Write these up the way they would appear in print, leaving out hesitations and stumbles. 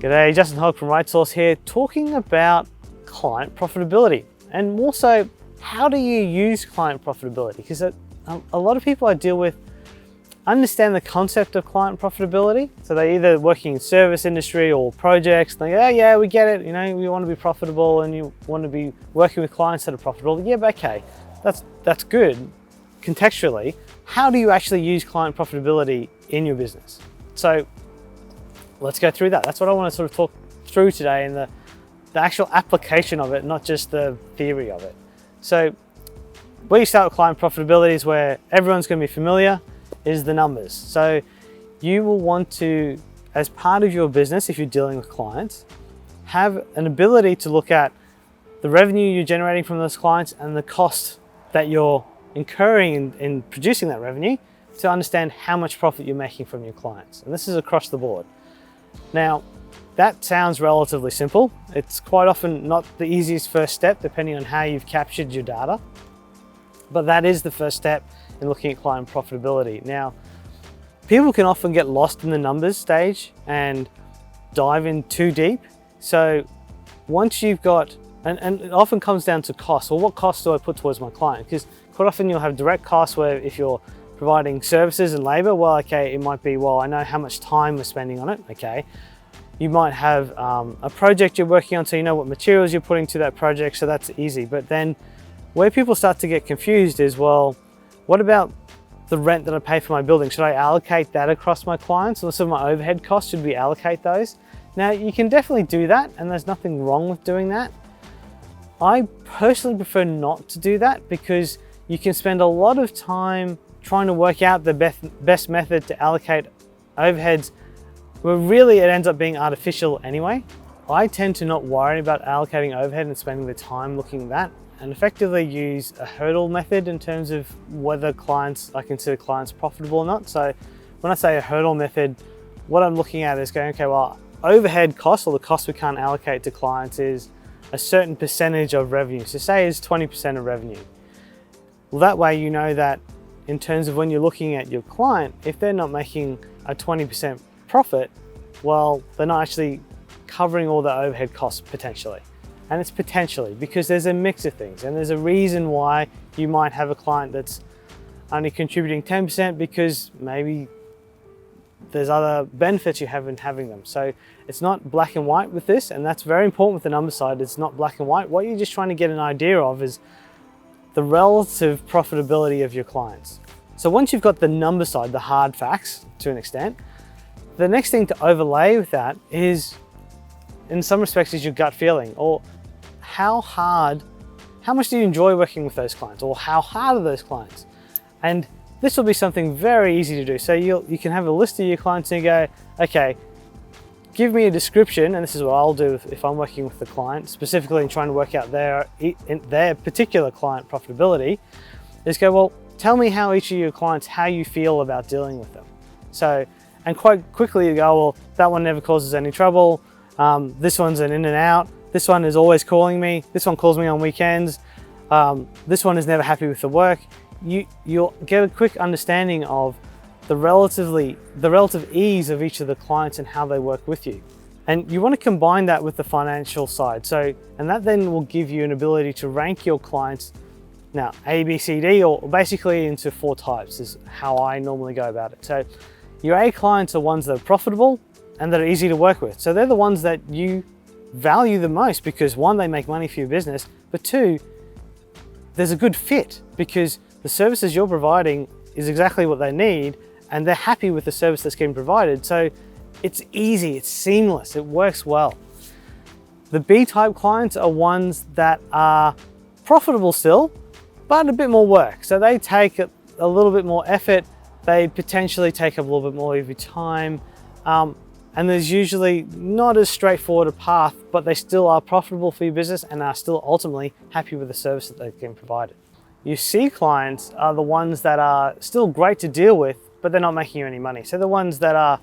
G'day, Justin Hogg from RightSource here, talking about client profitability, and more so, how do you use client profitability? Because a lot of people I deal with understand the concept of client profitability. So they're either working in service industry or projects. They go, oh yeah, we get it. You know, we want to be profitable and you want to be working with clients that are profitable. Yeah, but okay, that's good. Contextually, how do you actually use client profitability in your business? So let's go through that. That's what I want to sort of talk through today, and the actual application of it, not just the theory of it. So where you start with client profitability is where everyone's going to be familiar, is the numbers. So you will want to, as part of your business, if you're dealing with clients, have an ability to look at the revenue you're generating from those clients and the cost that you're incurring in producing that revenue, to understand how much profit you're making from your clients. And this is across the board. Now, that sounds relatively simple. It's quite often not the easiest first step, depending on how you've captured your data. But that is the first step in looking at client profitability. Now, people can often get lost in the numbers stage and dive in too deep. So once you've got, and it often comes down to cost. Well, what cost do I put towards my client? Because quite often you'll have direct costs where if you're providing services and labor, well, okay, it might be, well, I know how much time we're spending on it, okay. You might have a project you're working on, so you know what materials you're putting to that project, so that's easy. But then where people start to get confused is, well, what about the rent that I pay for my building? Should I allocate that across my clients? Or some of my overhead costs, should we allocate those? Now, you can definitely do that, and there's nothing wrong with doing that. I personally prefer not to do that, because you can spend a lot of time trying to work out the best method to allocate overheads, where really it ends up being artificial anyway. I tend to not worry about allocating overhead and spending the time looking at that, and effectively use a hurdle method in terms of whether I consider clients profitable or not. So when I say a hurdle method, what I'm looking at is going, okay, well, overhead costs, or the cost we can't allocate to clients, is a certain percentage of revenue. So say it's 20% of revenue. Well, that way you know that in terms of when you're looking at your client, if they're not making a 20% profit, well, they're not actually covering all the overhead costs potentially. And it's potentially because there's a mix of things, and there's a reason why you might have a client that's only contributing 10% because maybe there's other benefits you have in having them. So it's not black and white with this, and that's very important with the number side. It's not black and white. What you're just trying to get an idea of is the relative profitability of your clients. So once you've got the number side, the hard facts to an extent, the next thing to overlay with that is, in some respects, is your gut feeling, or how much do you enjoy working with those clients, or how hard are those clients? And this will be something very easy to do. So you can have a list of your clients and you go, okay, give me a description, and this is what I'll do if I'm working with the client, specifically in trying to work out their particular client profitability, is go, well, tell me how each of your clients, how you feel about dealing with them. So, and quite quickly you go, well, that one never causes any trouble. This one's an in and out. This one is always calling me. This one calls me on weekends. This one is never happy with the work. You'll get a quick understanding of the relative ease of each of the clients and how they work with you. And you want to combine that with the financial side. And that then will give you an ability to rank your clients, now A, B, C, D, or basically into 4 types is how I normally go about it. So your A clients are ones that are profitable and that are easy to work with. So they're the ones that you value the most, because 1, they make money for your business, but 2, there's a good fit because the services you're providing is exactly what they need, and they're happy with the service that's getting provided. So it's easy, it's seamless, it works well. The B type clients are ones that are profitable still, but a bit more work. So they take a little bit more effort, they potentially take up a little bit more of your time, and there's usually not as straightforward a path, but they still are profitable for your business and are still ultimately happy with the service that they're getting provided. Your C clients are the ones that are still great to deal with, but they're not making you any money. So the ones that are,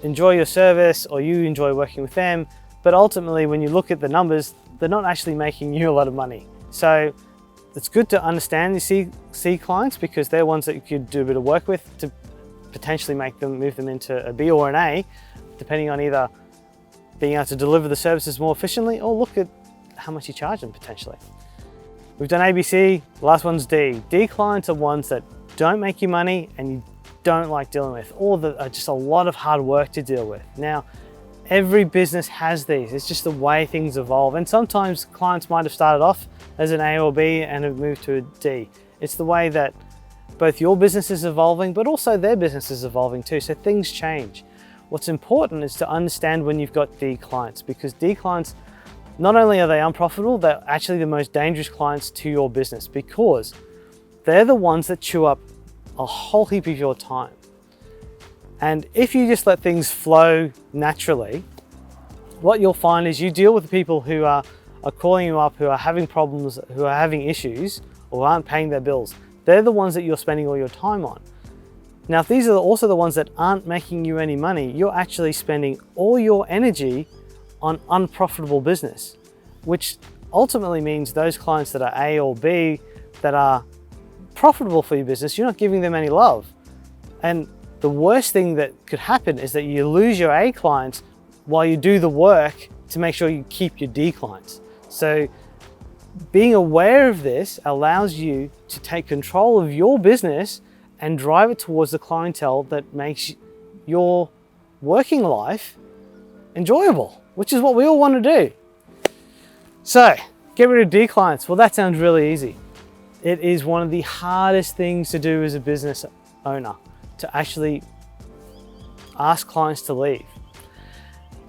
enjoy your service, or you enjoy working with them, but ultimately when you look at the numbers, they're not actually making you a lot of money. So it's good to understand your C clients, because they're ones that you could do a bit of work with to potentially move them into a B or an A. depending on either being able to deliver the services more efficiently or look at how much you charge them potentially. We've done ABC, the last one's D. D clients are ones that don't make you money and you don't like dealing with, or that are just a lot of hard work to deal with. Now, every business has these. It's just the way things evolve. And sometimes clients might have started off as an A or B and have moved to a D. It's the way that both your business is evolving, but also their business is evolving too. So things change. What's important is to understand when you've got D clients, because D clients, not only are they unprofitable, they're actually the most dangerous clients to your business, because they're the ones that chew up a whole heap of your time. And if you just let things flow naturally, what you'll find is you deal with the people who are calling you up, who are having problems, who are having issues, or aren't paying their bills. They're the ones that you're spending all your time on. Now, if these are also the ones that aren't making you any money, you're actually spending all your energy on unprofitable business, which ultimately means those clients that are A or B that are profitable for your business, you're not giving them any love. And the worst thing that could happen is that you lose your A clients while you do the work to make sure you keep your D clients. So being aware of this allows you to take control of your business and drive it towards the clientele that makes your working life enjoyable, which is what we all want to do. So, get rid of D clients. Well, that sounds really easy. It is one of the hardest things to do as a business owner, to actually ask clients to leave.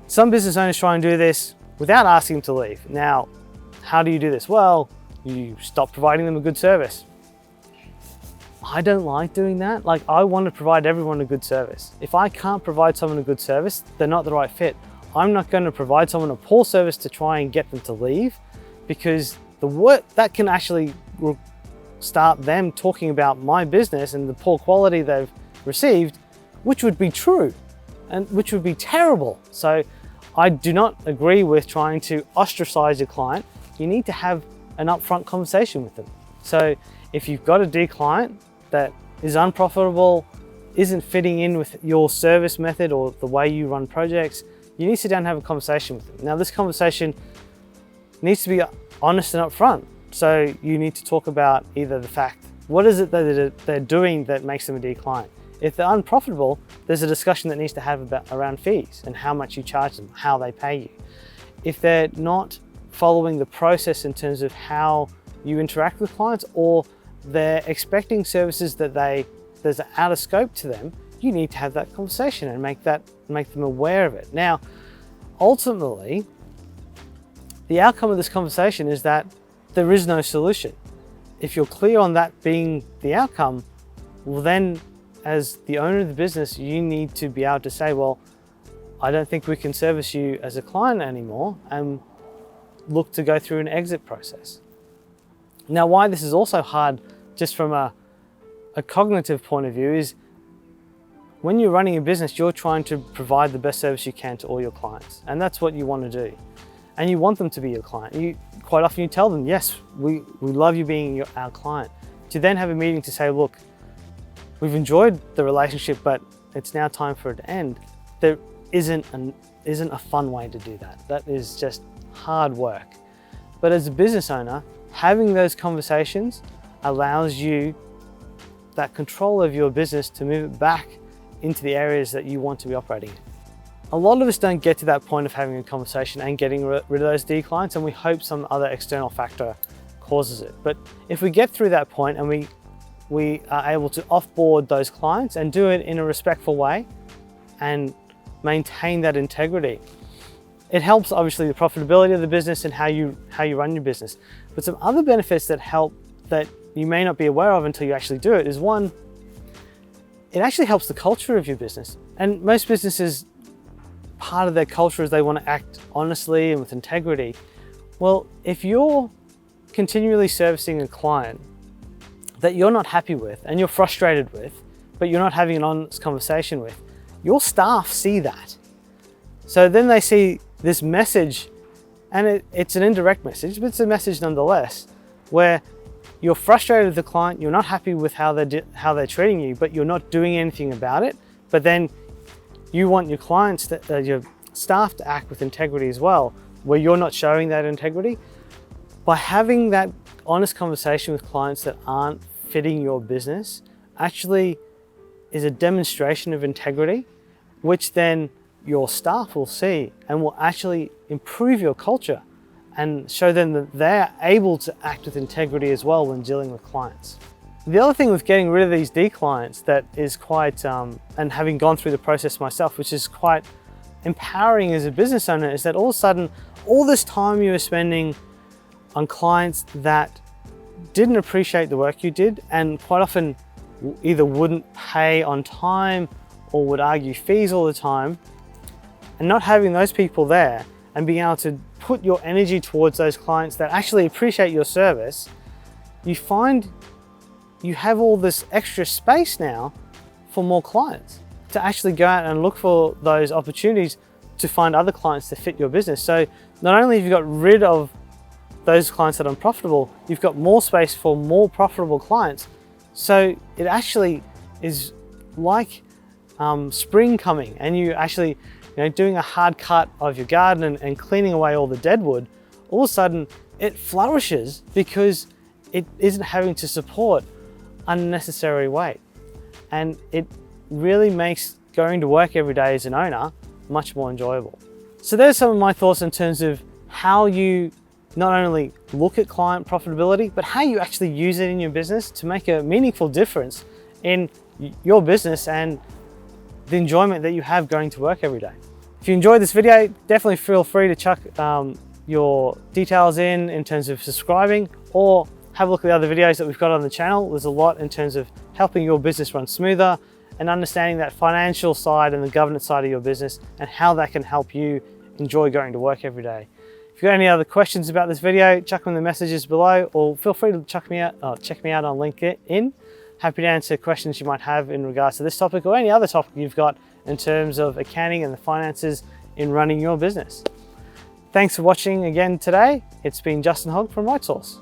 Some business owners try and do this without asking them to leave. Now, how do you do this? Well, you stop providing them a good service. I don't like doing that. Like, I want to provide everyone a good service. If I can't provide someone a good service, they're not the right fit. I'm not going to provide someone a poor service to try and get them to leave, because the work that can actually start them talking about my business and the poor quality they've received, which would be true and which would be terrible. So I do not agree with trying to ostracize your client. You need to have an upfront conversation with them. So if you've got a D client that is unprofitable, isn't fitting in with your service method or the way you run projects, you need to sit down and have a conversation with them. Now, this conversation needs to be honest and upfront. So you need to talk about either the fact, what is it that they're doing that makes them a D client? If they're unprofitable, there's a discussion that needs to have around fees and how much you charge them, how they pay you. If they're not following the process in terms of how you interact with clients, or they're expecting services that's out of scope to them, you need to have that conversation and make them aware of it. Now, ultimately, the outcome of this conversation is that there is no solution. If you're clear on that being the outcome, well then, as the owner of the business, you need to be able to say, well, I don't think we can service you as a client anymore, and look to go through an exit process. Now, why this is also hard, just from a cognitive point of view, is when you're running a business, you're trying to provide the best service you can to all your clients. And that's what you want to do. And you want them to be your client. Quite often you tell them, yes, we love you being our client. To then have a meeting to say, look, we've enjoyed the relationship, but it's now time for it to end. There isn't a fun way to do that. That is just hard work. But as a business owner, having those conversations allows you that control of your business to move it back into the areas that you want to be operating in. A lot of us don't get to that point of having a conversation and getting rid of those D clients, and we hope some other external factor causes it. But if we get through that point and we are able to offboard those clients and do it in a respectful way and maintain that integrity, it helps obviously the profitability of the business and how you run your business. But some other benefits that help that you may not be aware of until you actually do it is, one, it actually helps the culture of your business. And most businesses, part of their culture is they want to act honestly and with integrity. Well, if you're continually servicing a client that you're not happy with and you're frustrated with, but you're not having an honest conversation with, your staff see that. So then they see this message, and it's an indirect message, but it's a message nonetheless, where you're frustrated with the client, you're not happy with how they're treating you, but you're not doing anything about it. But then you want your clients, your staff to act with integrity as well, where you're not showing that integrity. By having that honest conversation with clients that aren't fitting your business actually is a demonstration of integrity, which then your staff will see and will actually improve your culture and show them that they're able to act with integrity as well when dealing with clients. The other thing with getting rid of these D clients that is quite, and having gone through the process myself, which is quite empowering as a business owner, is that all of a sudden, all this time you were spending on clients that didn't appreciate the work you did and quite often either wouldn't pay on time or would argue fees all the time, and not having those people there and being able to put your energy towards those clients that actually appreciate your service, you find you have all this extra space now for more clients to actually go out and look for those opportunities to find other clients to fit your business. So not only have you got rid of those clients that are unprofitable, you've got more space for more profitable clients. So it actually is like spring coming, and you actually, doing a hard cut of your garden and cleaning away all the dead wood. All of a sudden it flourishes because it isn't having to support unnecessary weight, and it really makes going to work every day as an owner much more enjoyable. So there's some of my thoughts in terms of how you not only look at client profitability, but how you actually use it in your business to make a meaningful difference in your business and the enjoyment that you have going to work every day. If you enjoyed this video, definitely feel free to chuck your details in terms of subscribing, or have a look at the other videos that we've got on the channel. There's a lot in terms of helping your business run smoother and understanding that financial side and the governance side of your business and how that can help you enjoy going to work every day. If you've got any other questions about this video, chuck them in the messages below, or feel free to check me out on LinkedIn. Happy to answer questions you might have in regards to this topic or any other topic you've got in terms of accounting and the finances in running your business. Thanks for watching again today. It's been Justin Hogg from RightSource.